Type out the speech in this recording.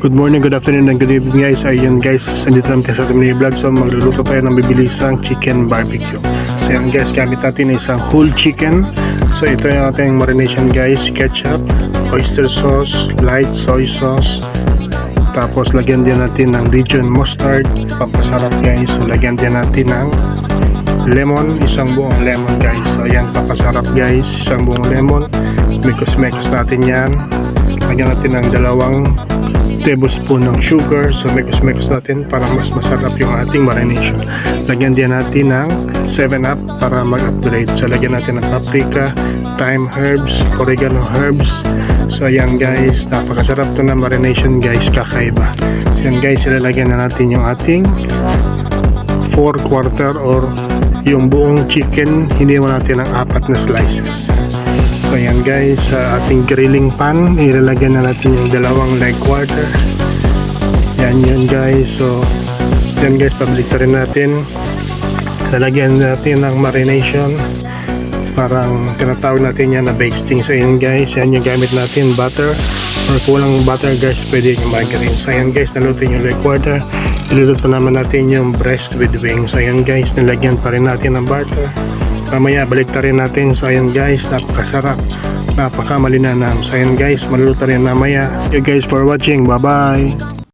Good morning, good afternoon, and good evening guys. Ayun guys, andito naman sa ating mini vlog. So magluluto tayo ng bibilisang chicken barbecue. So yan guys, gamit natin isang whole chicken. So ito yung ating marination guys. Ketchup, oyster sauce, light soy sauce. Tapos lagyan din natin ng Dijon mustard. Papasarap guys. So lagyan din natin ng lemon, isang buong lemon guys. So yan, papasarap guys, isang buong lemon. Mekos natin yan. Lagyan natin ng 2 tablespoon ng sugar. So mekos natin para mas masarap yung ating marination. Lagyan din natin ng 7-up para mag-upgrade. So lagyan natin ng paprika, thyme herbs, oregano herbs. So ayan guys, napakasarap to na marination guys, kakaiba. So ayan guys, ilalagyan na natin yung ating 4/4 or yung buong chicken. Hiniwa natin ng 4 na slices. So ayan guys, sa ating grilling pan, ilalagyan na natin yung 2 leg quarter. Yan yun guys. So yan guys, pabalik-tarin natin. Lalagyan natin ng marination. Parang tinatawag natin yan na basting. So yan guys, yan yung gamit natin, butter. Or kulang butter guys, pwede yung margarine. So yan guys, naluto yung leg quarter. Iluluto naman natin yung breast with wings. So yan guys, nilagyan pa rin natin ng butter. Mamaya baliktarin natin. So ayan guys, napakasarap, napakamalinanam. So ayan guys, maluluto rin mamaya. Thank you guys for watching. Bye bye.